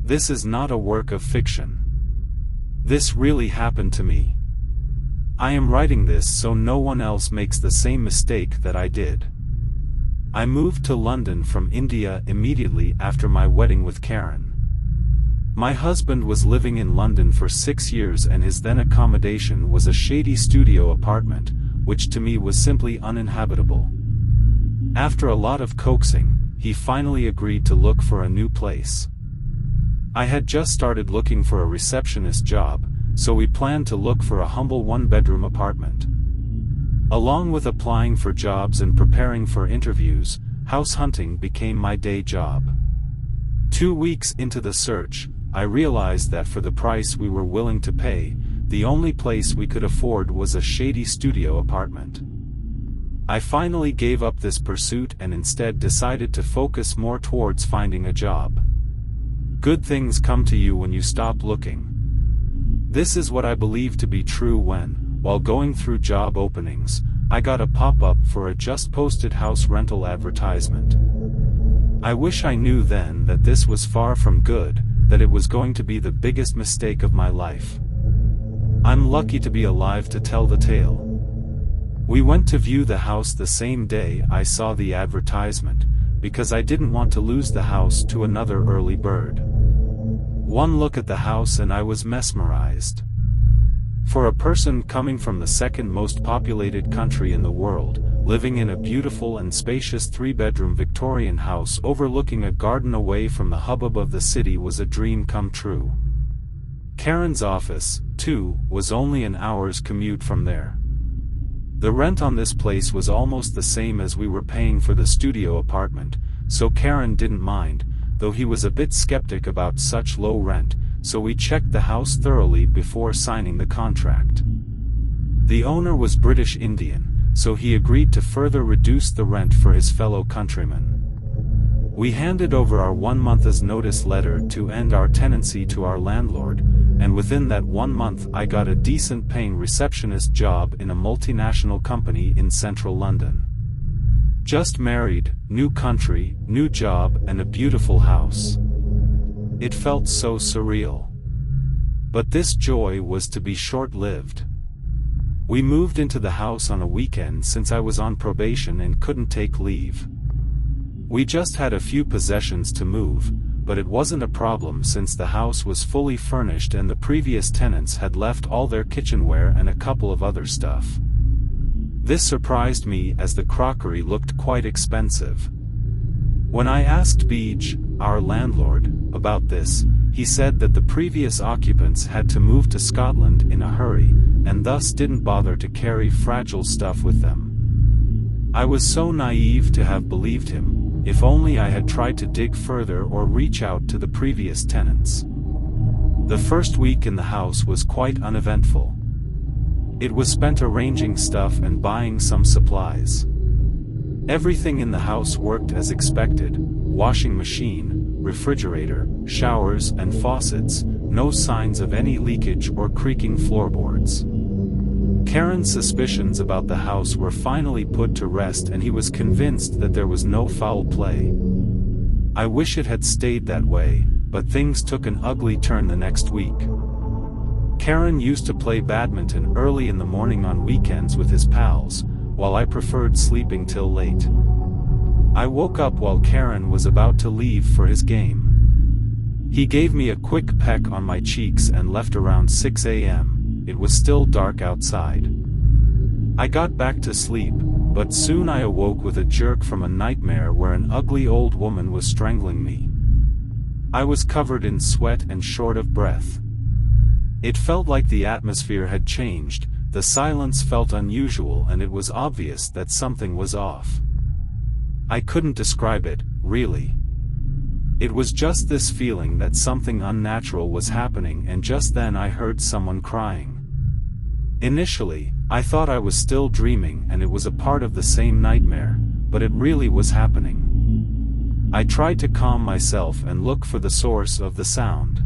This is not a work of fiction. This really happened to me. I am writing this so no one else makes the same mistake that I did. I moved to London from India immediately after my wedding with Karen. My husband was living in London for 6 years and his then accommodation was a shady studio apartment, which to me was simply uninhabitable. After a lot of coaxing, he finally agreed to look for a new place. I had just started looking for a receptionist job, so we planned to look for a humble one-bedroom apartment. Along with applying for jobs and preparing for interviews, house hunting became my day job. 2 weeks into the search, I realized that for the price we were willing to pay, the only place we could afford was a shady studio apartment. I finally gave up this pursuit and instead decided to focus more towards finding a job. Good things come to you when you stop looking. This is what I believe to be true when, while going through job openings, I got a pop-up for a just-posted house rental advertisement. I wish I knew then that this was far from good, that it was going to be the biggest mistake of my life. I'm lucky to be alive to tell the tale. We went to view the house the same day I saw the advertisement, because I didn't want to lose the house to another early bird. One look at the house and I was mesmerized. For a person coming from the second most populated country in the world, living in a beautiful and spacious 3-bedroom Victorian house overlooking a garden away from the hubbub of the city was a dream come true. Karen's office, too, was only an hour's commute from there. The rent on this place was almost the same as we were paying for the studio apartment, so Karen didn't mind, though he was a bit skeptic about such low rent, so we checked the house thoroughly before signing the contract. The owner was British Indian, so he agreed to further reduce the rent for his fellow countrymen. We handed over our 1 month's notice letter to end our tenancy to our landlord, and within that 1 month I got a decent paying receptionist job in a multinational company in central London. Just married, new country, new job and a beautiful house. It felt so surreal. But this joy was to be short-lived. We moved into the house on a weekend since I was on probation and couldn't take leave. We just had a few possessions to move, but it wasn't a problem since the house was fully furnished and the previous tenants had left all their kitchenware and a couple of other stuff. This surprised me as the crockery looked quite expensive. When I asked Beej, our landlord, about this, he said that the previous occupants had to move to Scotland in a hurry, and thus didn't bother to carry fragile stuff with them. I was so naive to have believed him. If only I had tried to dig further or reach out to the previous tenants. The first week in the house was quite uneventful. It was spent arranging stuff and buying some supplies. Everything in the house worked as expected: washing machine, refrigerator, showers and faucets, no signs of any leakage or creaking floorboards. Karen's suspicions about the house were finally put to rest and he was convinced that there was no foul play. I wish it had stayed that way, but things took an ugly turn the next week. Karen used to play badminton early in the morning on weekends with his pals, while I preferred sleeping till late. I woke up while Karen was about to leave for his game. He gave me a quick peck on my cheeks and left around 6 a.m. It was still dark outside. I got back to sleep, but soon I awoke with a jerk from a nightmare where an ugly old woman was strangling me. I was covered in sweat and short of breath. It felt like the atmosphere had changed, the silence felt unusual and it was obvious that something was off. I couldn't describe it, really. It was just this feeling that something unnatural was happening, and just then I heard someone crying. Initially, I thought I was still dreaming and it was a part of the same nightmare, but it really was happening. I tried to calm myself and look for the source of the sound.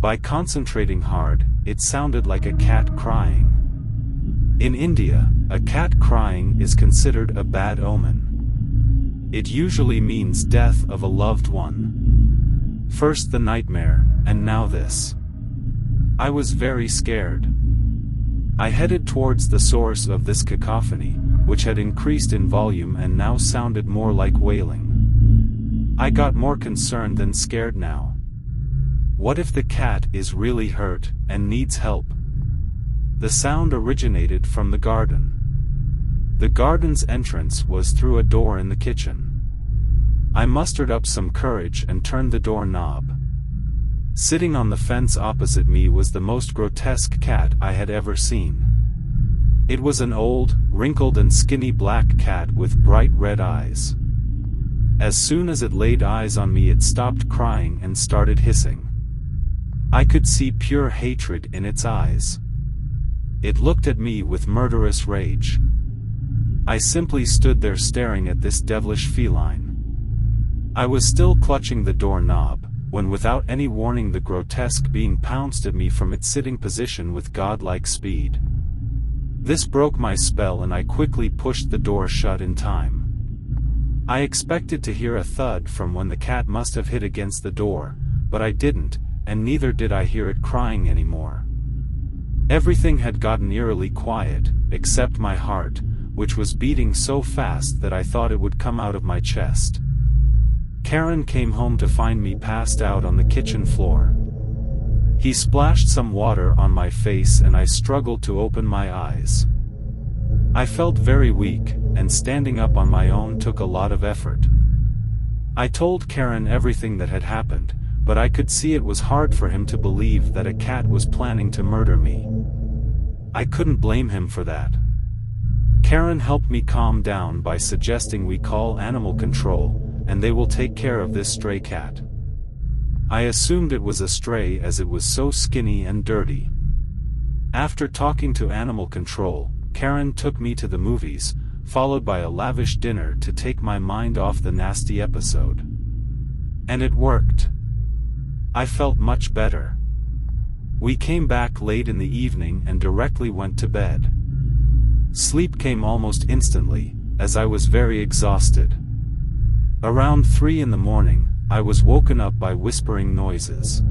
By concentrating hard, it sounded like a cat crying. In India, a cat crying is considered a bad omen. It usually means death of a loved one. First the nightmare, and now this. I was very scared. I headed towards the source of this cacophony, which had increased in volume and now sounded more like wailing. I got more concerned than scared now. What if the cat is really hurt, and needs help? The sound originated from the garden. The garden's entrance was through a door in the kitchen. I mustered up some courage and turned the door knob. Sitting on the fence opposite me was the most grotesque cat I had ever seen. It was an old, wrinkled and skinny black cat with bright red eyes. As soon as it laid eyes on me, it stopped crying and started hissing. I could see pure hatred in its eyes. It looked at me with murderous rage. I simply stood there staring at this devilish feline. I was still clutching the door knob, when without any warning the grotesque being pounced at me from its sitting position with godlike speed. This broke my spell and I quickly pushed the door shut in time. I expected to hear a thud from when the cat must have hit against the door, but I didn't, and neither did I hear it crying anymore. Everything had gotten eerily quiet, except my heart, which was beating so fast that I thought it would come out of my chest. Karen came home to find me passed out on the kitchen floor. He splashed some water on my face and I struggled to open my eyes. I felt very weak, and standing up on my own took a lot of effort. I told Karen everything that had happened, but I could see it was hard for him to believe that a cat was planning to murder me. I couldn't blame him for that. Karen helped me calm down by suggesting we call animal control, and they will take care of this stray cat. I assumed it was a stray as it was so skinny and dirty. After talking to animal control, Karen took me to the movies, followed by a lavish dinner to take my mind off the nasty episode. And it worked. I felt much better. We came back late in the evening and directly went to bed. Sleep came almost instantly, as I was very exhausted. Around 3 in the morning, I was woken up by whispering noises.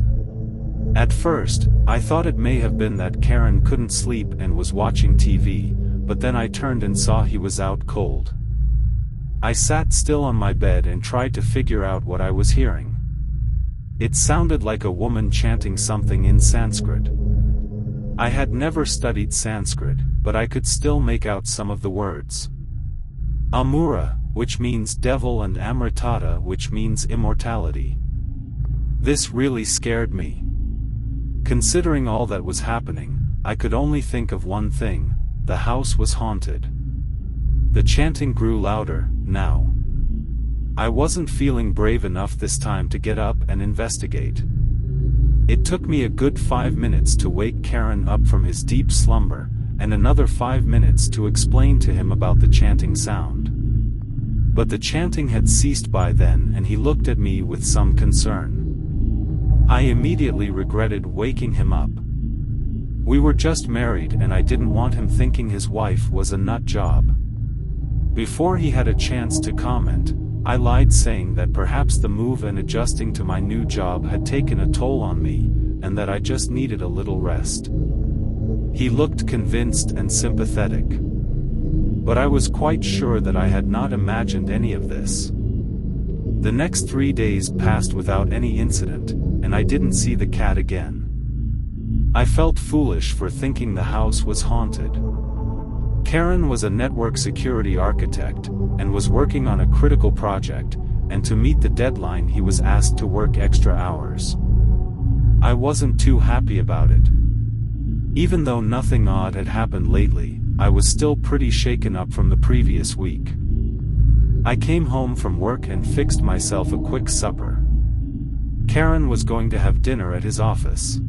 At first, I thought it may have been that Karen couldn't sleep and was watching TV, but then I turned and saw he was out cold. I sat still on my bed and tried to figure out what I was hearing. It sounded like a woman chanting something in Sanskrit. I had never studied Sanskrit, but I could still make out some of the words. Amura, which means devil, and Amritata, which means immortality. This really scared me. Considering all that was happening, I could only think of one thing: the house was haunted. The chanting grew louder, now. I wasn't feeling brave enough this time to get up and investigate. It took me a good 5 minutes to wake Karen up from his deep slumber, and another 5 minutes to explain to him about the chanting sound. But the chanting had ceased by then and he looked at me with some concern. I immediately regretted waking him up. We were just married and I didn't want him thinking his wife was a nut job. Before he had a chance to comment, I lied, saying that perhaps the move and adjusting to my new job had taken a toll on me, and that I just needed a little rest. He looked convinced and sympathetic. But I was quite sure that I had not imagined any of this. The next 3 days passed without any incident, and I didn't see the cat again. I felt foolish for thinking the house was haunted. Karen was a network security architect, and was working on a critical project, and to meet the deadline he was asked to work extra hours. I wasn't too happy about it. Even though nothing odd had happened lately, I was still pretty shaken up from the previous week. I came home from work and fixed myself a quick supper. Karen was going to have dinner at his office.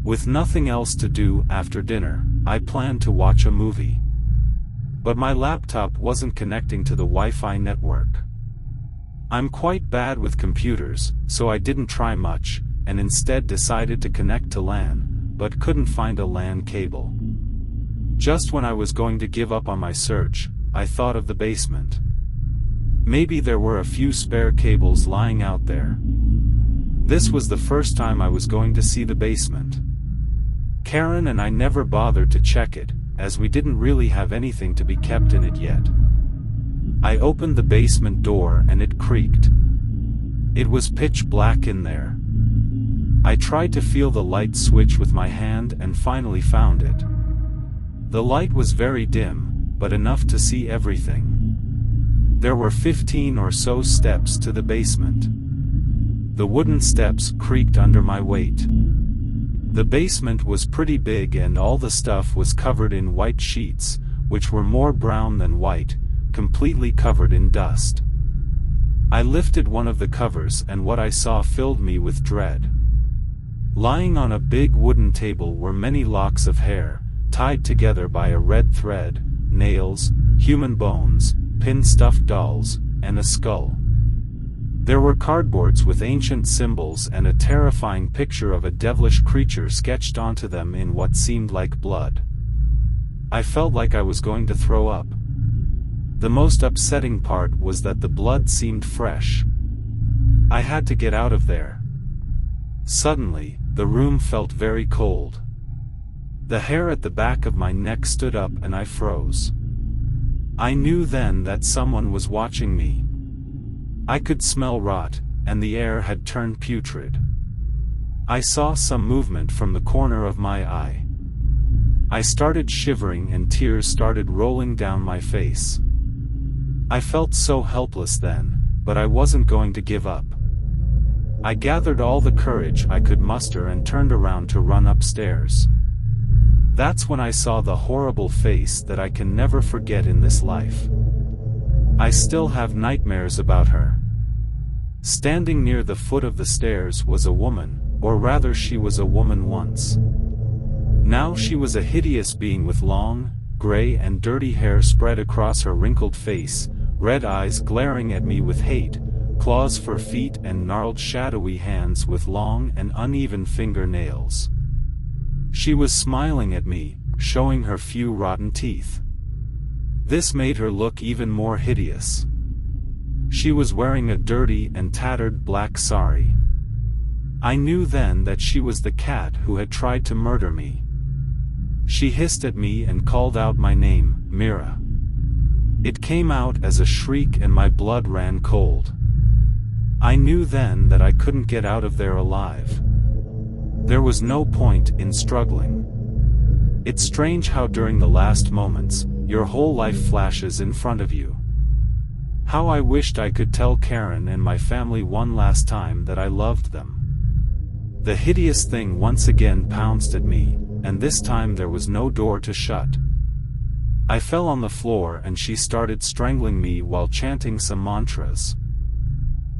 With nothing else to do after dinner, I planned to watch a movie. But my laptop wasn't connecting to the Wi-Fi network. I'm quite bad with computers, so I didn't try much, and instead decided to connect to LAN, but couldn't find a LAN cable. Just when I was going to give up on my search, I thought of the basement. Maybe there were a few spare cables lying out there. This was the first time I was going to see the basement. Karen and I never bothered to check it, as we didn't really have anything to be kept in it yet. I opened the basement door and it creaked. It was pitch black in there. I tried to feel the light switch with my hand and finally found it. The light was very dim, but enough to see everything. There were 15 or so steps to the basement. The wooden steps creaked under my weight. The basement was pretty big and all the stuff was covered in white sheets, which were more brown than white, completely covered in dust. I lifted one of the covers and what I saw filled me with dread. Lying on a big wooden table were many locks of hair, tied together by a red thread, nails, human bones, pin-stuffed dolls, and a skull. There were cardboards with ancient symbols and a terrifying picture of a devilish creature sketched onto them in what seemed like blood. I felt like I was going to throw up. The most upsetting part was that the blood seemed fresh. I had to get out of there. Suddenly, the room felt very cold. The hair at the back of my neck stood up and I froze. I knew then that someone was watching me. I could smell rot, and the air had turned putrid. I saw some movement from the corner of my eye. I started shivering and tears started rolling down my face. I felt so helpless then, but I wasn't going to give up. I gathered all the courage I could muster and turned around to run upstairs. That's when I saw the horrible face that I can never forget in this life. I still have nightmares about her. Standing near the foot of the stairs was a woman, or rather she was a woman once. Now she was a hideous being with long, gray and dirty hair spread across her wrinkled face, red eyes glaring at me with hate, claws for feet and gnarled shadowy hands with long and uneven fingernails. She was smiling at me, showing her few rotten teeth. This made her look even more hideous. She was wearing a dirty and tattered black sari. I knew then that she was the cat who had tried to murder me. She hissed at me and called out my name, Mira. It came out as a shriek and my blood ran cold. I knew then that I couldn't get out of there alive. There was no point in struggling. It's strange how during the last moments, your whole life flashes in front of you. How I wished I could tell Karen and my family one last time that I loved them. The hideous thing once again pounced at me, and this time there was no door to shut. I fell on the floor and she started strangling me while chanting some mantras.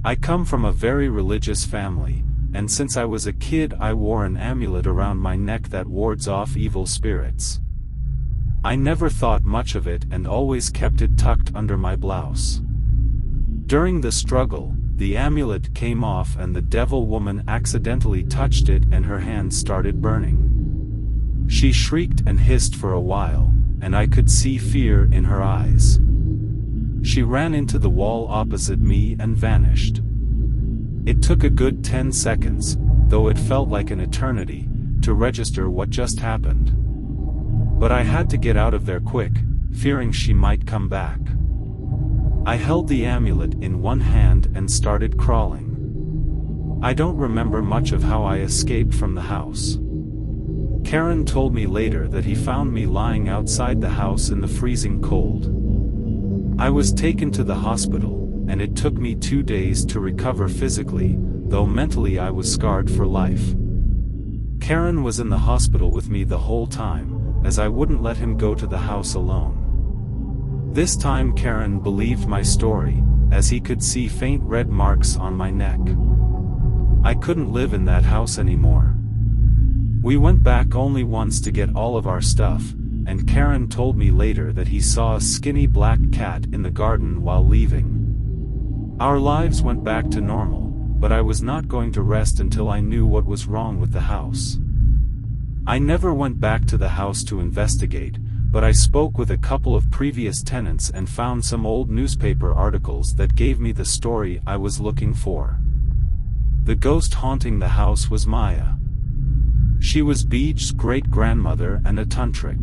I come from a very religious family, and since I was a kid I wore an amulet around my neck that wards off evil spirits. I never thought much of it and always kept it tucked under my blouse. During the struggle, the amulet came off and the devil woman accidentally touched it and her hand started burning. She shrieked and hissed for a while, and I could see fear in her eyes. She ran into the wall opposite me and vanished. It took a good 10 seconds, though it felt like an eternity, to register what just happened. But I had to get out of there quick, fearing she might come back. I held the amulet in one hand and started crawling. I don't remember much of how I escaped from the house. Karen told me later that he found me lying outside the house in the freezing cold. I was taken to the hospital, and it took me 2 days to recover physically, though mentally I was scarred for life. Karen was in the hospital with me the whole time, as I wouldn't let him go to the house alone. This time Karen believed my story, as he could see faint red marks on my neck. I couldn't live in that house anymore. We went back only once to get all of our stuff, and Karen told me later that he saw a skinny black cat in the garden while leaving. Our lives went back to normal, but I was not going to rest until I knew what was wrong with the house. I never went back to the house to investigate, but I spoke with a couple of previous tenants and found some old newspaper articles that gave me the story I was looking for. The ghost haunting the house was Maya. She was Beej's great-grandmother and a tantric.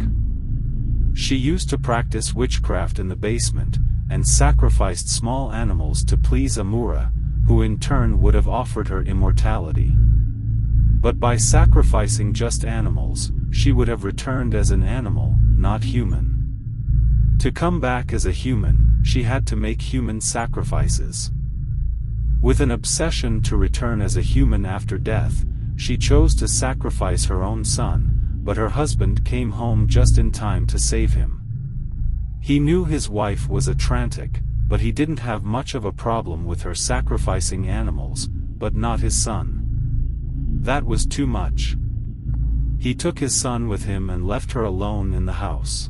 She used to practice witchcraft in the basement, and sacrificed small animals to please Amura, who in turn would have offered her immortality. But by sacrificing just animals, she would have returned as an animal, not human. To come back as a human, she had to make human sacrifices. With an obsession to return as a human after death, she chose to sacrifice her own son, but her husband came home just in time to save him. He knew his wife was a trantic, but he didn't have much of a problem with her sacrificing animals, but not his son. That was too much. He took his son with him and left her alone in the house.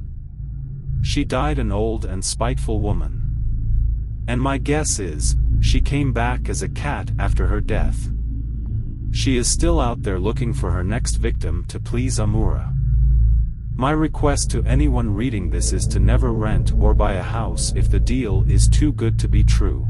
She died an old and spiteful woman. And my guess is, she came back as a cat after her death. She is still out there looking for her next victim to please Amura. My request to anyone reading this is to never rent or buy a house if the deal is too good to be true.